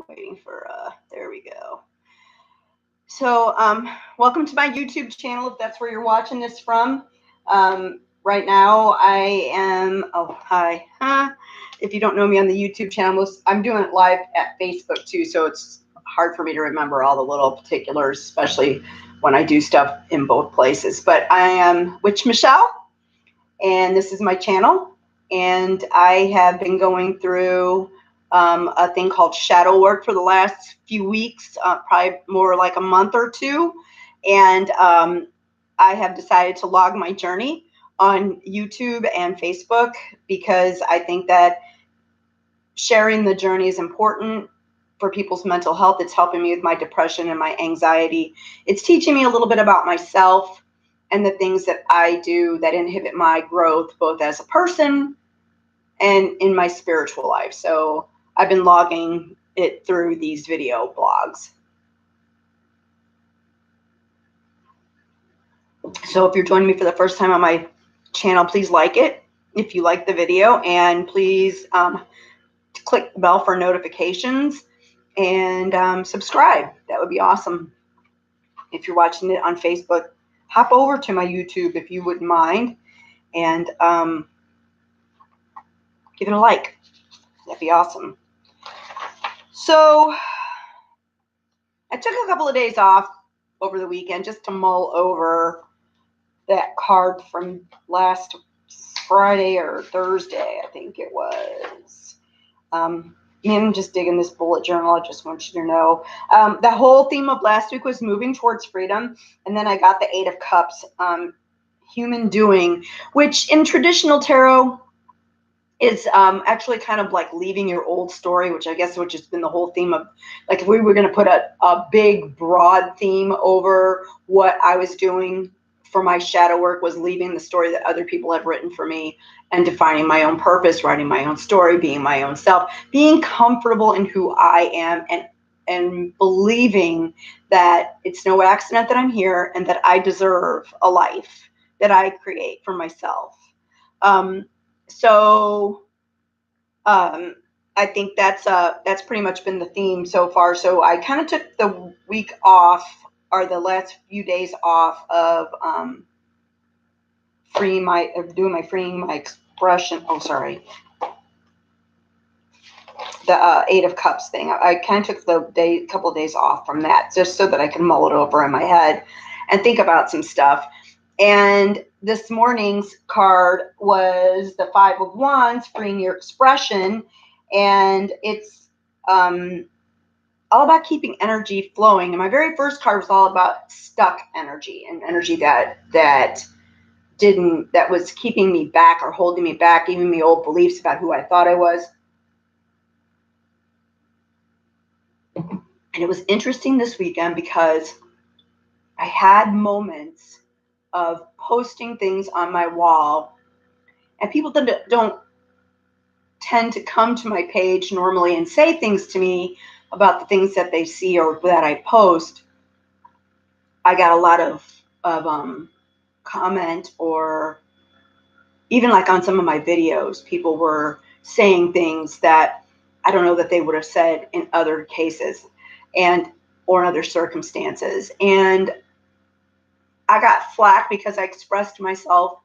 Waiting for, there we go. So, welcome to my YouTube channel, if that's where you're watching this from. Right now I am, hi. If you don't know me on the YouTube channel, I'm doing it live at Facebook too, so it's hard for me to remember all the little particulars, especially when I do stuff in both places. But I am Witch Michelle, and this is my channel, and I have been going through a thing called shadow work for the last few weeks, probably more like a month or two. And I have decided to log my journey on YouTube and Facebook because I think that sharing the journey is important for people's mental health. It's helping me with my depression and my anxiety. It's teaching me a little bit about myself and the things that I do that inhibit my growth, both as a person and in my spiritual life. So I've been logging it through these video blogs. So if you're joining me for the first time on my channel, please like it if you like the video, and please click the bell for notifications and subscribe. That would be awesome. If you're watching it on Facebook, hop over to my YouTube if you wouldn't mind, and give it a like. That'd be awesome. So I took a couple of days off over the weekend just to mull over that card from last Friday or Thursday, I think it was. I'm just digging this bullet journal. I just want you to know. The whole theme of last week was moving towards freedom. And then I got the Eight of Cups, human doing, which in traditional tarot is actually kind of like leaving your old story, which I guess which has been the whole theme of, like, if we were going to put a big broad theme over what I was doing for my shadow work, was leaving the story that other people have written for me and defining my own purpose, writing my own story, being my own self, being comfortable in who I am, and believing that it's no accident that I'm here and that I deserve a life that I create for myself. I think that's pretty much been the theme so far. So I kind of took the week off, or the last few days off, of freeing my expression. Oh, sorry. The Eight of Cups thing. I kind of took the couple of days off from that, just so that I could mull it over in my head and think about some stuff. And this morning's card was the Five of Wands, freeing your expression. And it's all about keeping energy flowing. And my very first card was all about stuck energy, and energy that was keeping me back or holding me back, giving me old beliefs about who I thought I was. And it was interesting this weekend because I had moments of posting things on my wall, and people that don't tend to come to my page normally and say things to me about the things that they see or that I post. I got a lot of comment, or even like on some of my videos, people were saying things that I don't know that they would have said in other cases or in other circumstances. And I got flack because I expressed myself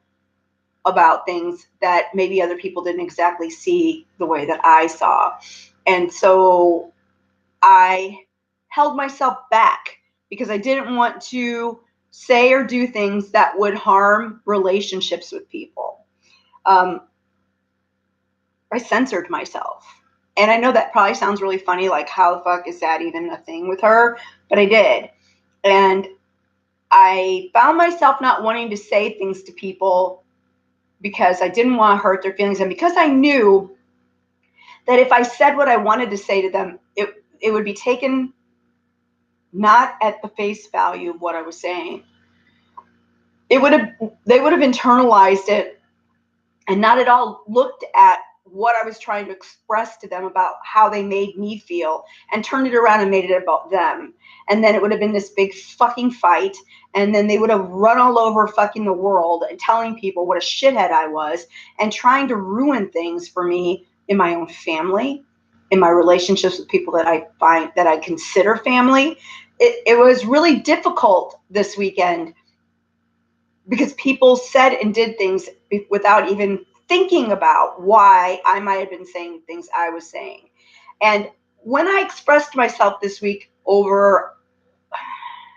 about things that maybe other people didn't exactly see the way that I saw. And so I held myself back because I didn't want to say or do things that would harm relationships with people. I censored myself. And I know that probably sounds really funny, like, how the fuck is that even a thing with her? But I did. And I found myself not wanting to say things to people because I didn't want to hurt their feelings, and because I knew that if I said what I wanted to say to them, it would be taken not at the face value of what I was saying. They would have internalized it and not at all looked at what I was trying to express to them about how they made me feel, and turned it around and made it about them. And then it would have been this big fucking fight. And then they would have run all over fucking the world and telling people what a shithead I was, and trying to ruin things for me in my own family, in my relationships with people that I consider family. It was really difficult this weekend because people said and did things without even thinking about why I might have been saying things I was saying. And when I expressed myself this week over,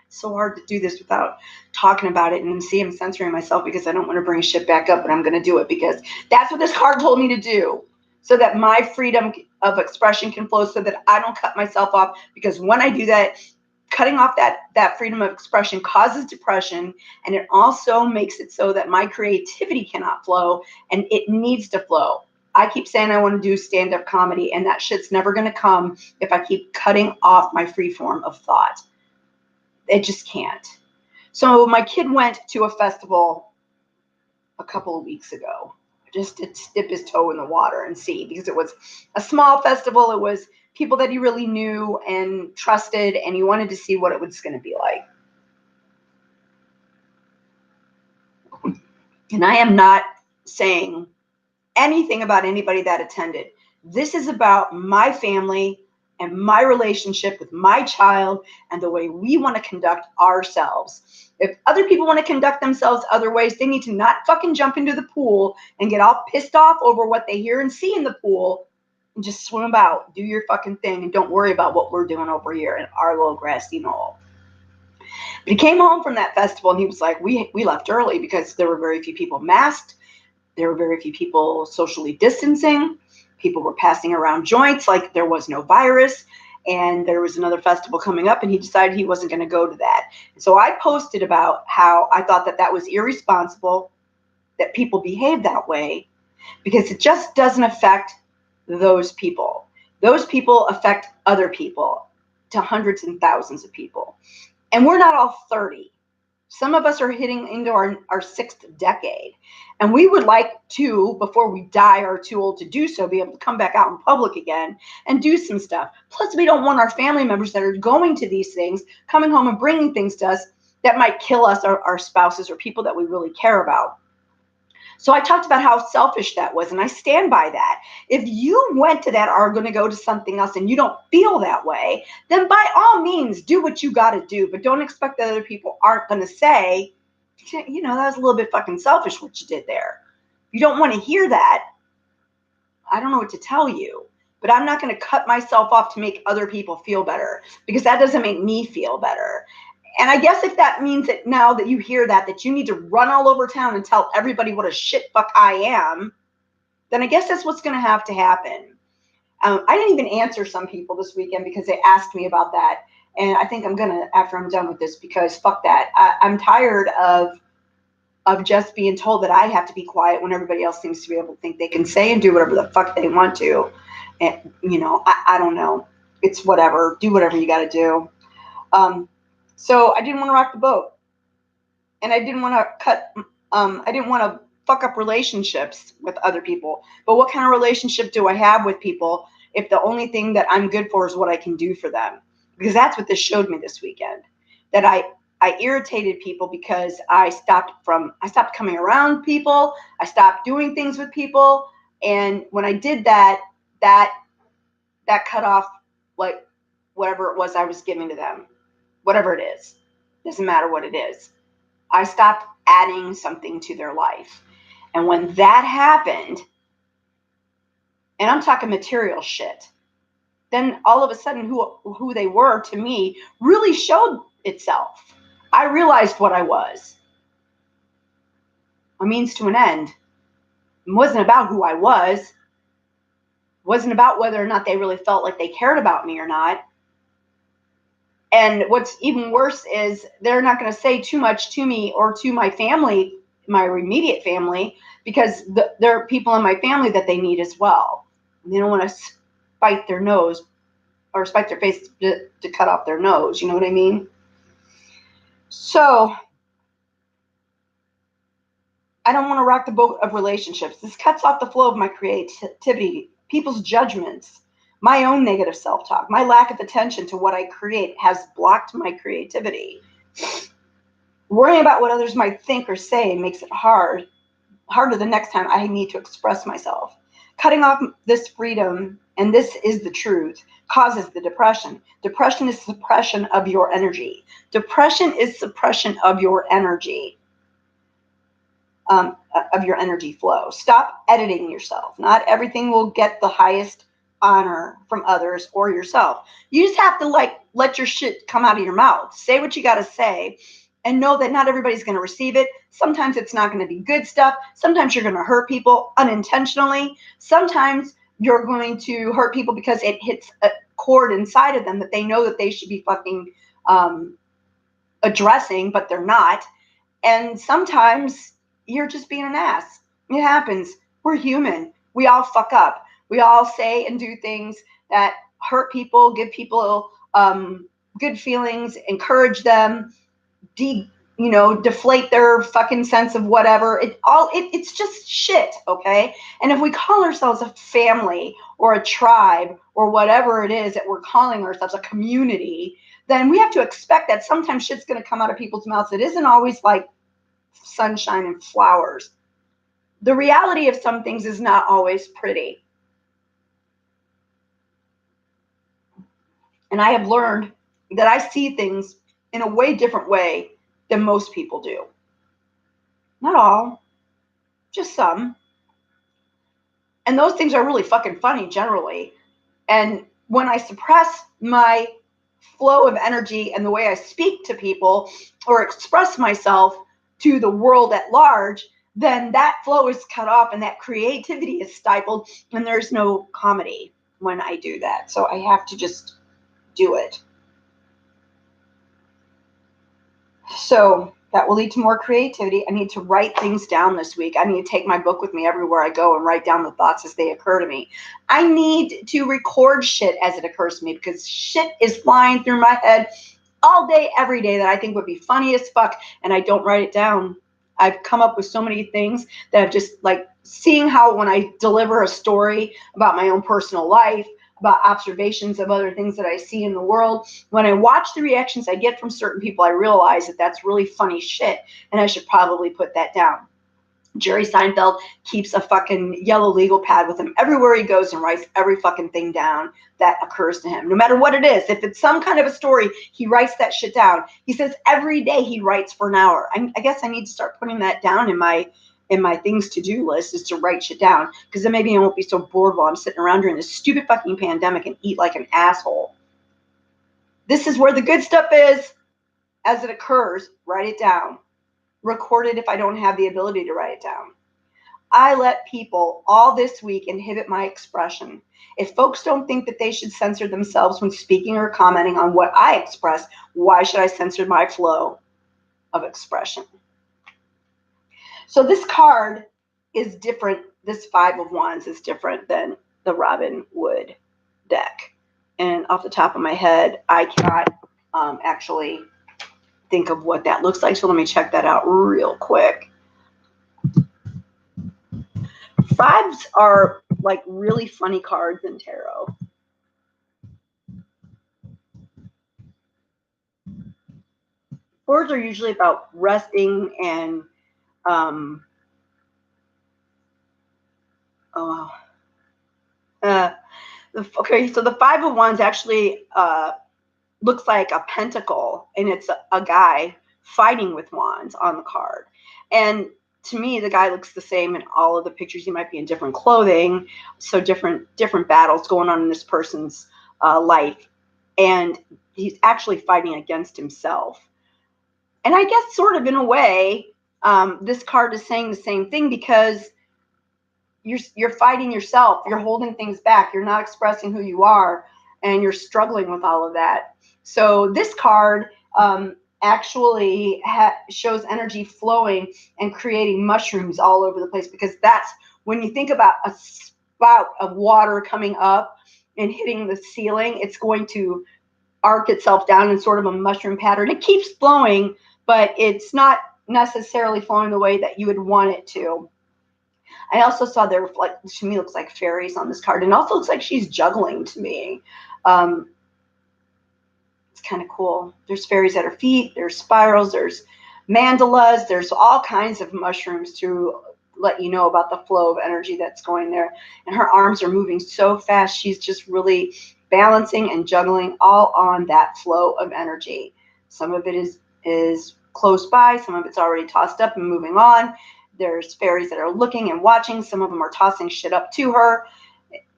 it's so hard to do this without talking about it, and see, I'm censoring myself because I don't want to bring shit back up, but I'm going to do it because that's what this card told me to do, so that my freedom of expression can flow, so that I don't cut myself off. Because when I do that, cutting off that freedom of expression causes depression, and it also makes it so that my creativity cannot flow, and it needs to flow. I keep saying I want to do stand-up comedy, and that shit's never going to come if I keep cutting off my free form of thought. It just can't. So my kid went to a festival a couple of weeks ago, just to dip his toe in the water and see, because it was a small festival. It was people that he really knew and trusted, and he wanted to see what it was going to be like. And I am not saying anything about anybody that attended. This is about my family and my relationship with my child and the way we want to conduct ourselves. If other people want to conduct themselves other ways, they need to not fucking jump into the pool and get all pissed off over what they hear and see in the pool, and just swim about, do your fucking thing, and don't worry about what we're doing over here in our little grassy knoll. But he came home from that festival and he was like, we left early because there were very few people masked. There were very few people socially distancing. People were passing around joints like there was no virus. And there was another festival coming up, and he decided he wasn't going to go to that. And so I posted about how I thought that was irresponsible, that people behave that way, because it just doesn't affect those people. Those people affect other people, to hundreds and thousands of people. And we're not all 30. Some of us are hitting into our sixth decade. And we would like to, before we die or are too old to do so, be able to come back out in public again and do some stuff. Plus, we don't want our family members that are going to these things coming home and bringing things to us that might kill us, or our spouses, or people that we really care about. So I talked about how selfish that was, and I stand by that. If you went to that or are going to go to something else and you don't feel that way, then by all means, do what you got to do. But don't expect that other people aren't going to say, you know, that was a little bit fucking selfish what you did there. You don't want to hear that. I don't know what to tell you. But I'm not going to cut myself off to make other people feel better, because that doesn't make me feel better. And I guess if that means that now that you hear that you need to run all over town and tell everybody what a shit fuck I am, then I guess that's what's going to have to happen. I didn't even answer some people this weekend because they asked me about that. And I think I'm going to, after I'm done with this, because fuck that. I'm tired of just being told that I have to be quiet when everybody else seems to be able to think they can say and do whatever the fuck they want to. And, you know, I don't know. It's whatever. Do whatever you got to do. So I didn't want to rock the boat, and I didn't want to I didn't want to fuck up relationships with other people. But what kind of relationship do I have with people if the only thing that I'm good for is what I can do for them? Because that's what this showed me this weekend, that I irritated people because I stopped coming around people. I stopped doing things with people. And when I did that cut off, like, whatever it was I was giving to them. Whatever it is, doesn't matter what it is. I stopped adding something to their life. And when that happened, and I'm talking material shit, then all of a sudden who they were to me really showed itself. I realized what I was. A means to an end. It wasn't about who I was. It wasn't about whether or not they really felt like they cared about me or not. And what's even worse is they're not going to say too much to me or to my family, my immediate family, because there are people in my family that they need as well. And they don't want to spite their nose or spite their face to cut off their nose. You know what I mean? So I don't want to rock the boat of relationships. This cuts off the flow of my creativity, people's judgments. My own negative self-talk, my lack of attention to what I create has blocked my creativity. Worrying about what others might think or say makes it harder the next time I need to express myself. Cutting off this freedom and this is the truth, causes the depression. Depression is suppression of your energy. Depression is suppression of your energy. Of your energy flow. Stop editing yourself. Not everything will get the highest honor from others or yourself. You just have to let your shit come out of your mouth. Say what you got to say and know that not everybody's going to receive it. Sometimes it's not going to be good stuff. Sometimes you're going to hurt people unintentionally. Sometimes you're going to hurt people because it hits a chord inside of them that they know that they should be fucking addressing, but they're not. And sometimes you're just being an ass. It happens. We're human. We all fuck up. We all say and do things that hurt people, give people good feelings, encourage them, deflate their fucking sense of whatever. It's just shit, okay? And if we call ourselves a family or a tribe or whatever it is that we're calling ourselves, a community, then we have to expect that sometimes shit's going to come out of people's mouths. It isn't always like sunshine and flowers. The reality of some things is not always pretty. And I have learned that I see things in a way different way than most people do. Not all, just some. And those things are really fucking funny generally. And when I suppress my flow of energy and the way I speak to people or express myself to the world at large, then that flow is cut off and that creativity is stifled and there's no comedy when I do that. So I have to just do it. So that will lead to more creativity. I need to write things down this week. I need to take my book with me everywhere I go and write down the thoughts as they occur to me. I need to record shit as it occurs to me because shit is flying through my head all day, every day that I think would be funny as fuck, and I don't write it down. I've come up with so many things that I've just seeing how when I deliver a story about my own personal life, about observations of other things that I see in the world, when I watch the reactions I get from certain people, I realize that that's really funny shit, and I should probably put that down. Jerry Seinfeld keeps a fucking yellow legal pad with him everywhere he goes and writes every fucking thing down that occurs to him, no matter what it is. If it's some kind of a story, he writes that shit down. He says every day he writes for an hour. I guess I need to start putting that down in my things to do list, is to write shit down, because then maybe I won't be so bored while I'm sitting around during this stupid fucking pandemic and eat like an asshole. This is where the good stuff is. As it occurs, write it down. Record it if I don't have the ability to write it down. I let people all this week inhibit my expression. If folks don't think that they should censor themselves when speaking or commenting on what I express, why should I censor my flow of expression? So this card is different. This Five of Wands is different than the Robin Wood deck. And off the top of my head, I cannot actually think of what that looks like. So let me check that out real quick. Fives are like really funny cards in tarot. Fours are usually about resting and okay, so the Five of Wands actually looks like a pentacle, and it's a guy fighting with wands on the card. And to me, the guy looks the same in all of the pictures. He might be in different clothing, so different battles going on in this person's life, and he's actually fighting against himself. And I guess sort of in a way, this card is saying the same thing, because you're fighting yourself. You're holding things back. You're not expressing who you are, and you're struggling with all of that. So this card actually shows energy flowing and creating mushrooms all over the place, because that's when you think about a spout of water coming up and hitting the ceiling, it's going to arc itself down in sort of a mushroom pattern. It keeps flowing, but it's not necessarily flowing the way that you would want it to. I also saw there, to me, looks like fairies on this card, and also looks like she's juggling to me. It's kind of cool. There's fairies at her feet. There's spirals. There's mandalas. There's all kinds of mushrooms let you know about the flow of energy that's going there. And her arms are moving so fast. She's just really balancing and juggling all on that flow of energy. Some of it is close by. Some of it's already tossed up and moving on. There's fairies that are looking and watching. Some of them are tossing shit up to her.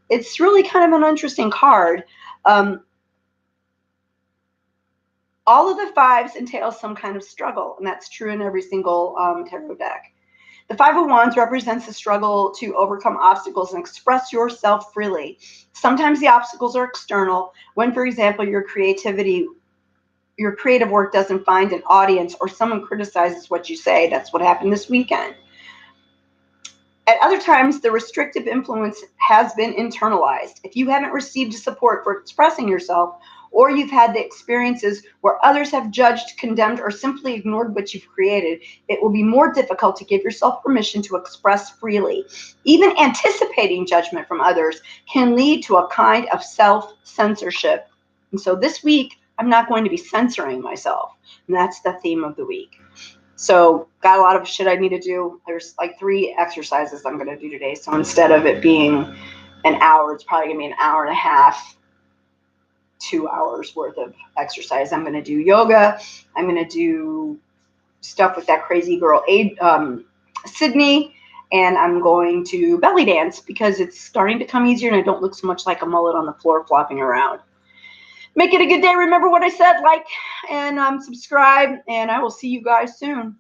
It's really kind of an interesting card. All of the fives entail some kind of struggle, and that's true in every single tarot deck. The Five of Wands represents the struggle to overcome obstacles and express yourself freely. Sometimes the obstacles are external, when, for example, your creative work doesn't find an audience or someone criticizes what you say. That's what happened this weekend. At other times, the restrictive influence has been internalized. If you haven't received support for expressing yourself, or you've had the experiences where others have judged, condemned, or simply ignored what you've created, it will be more difficult to give yourself permission to express freely. Even anticipating judgment from others can lead to a kind of self-censorship. And so this week, I'm not going to be censoring myself. And that's the theme of the week. So got a lot of shit I need to do. There's like 3 exercises I'm going to do today. So instead of it being an hour, it's probably going to be an hour and a half, 2 hours worth of exercise. I'm going to do yoga. I'm going to do stuff with that crazy girl, Sydney. And I'm going to belly dance because it's starting to come easier and I don't look so much like a mullet on the floor flopping around. Make it a good day. Remember what I said, like and subscribe, and I will see you guys soon.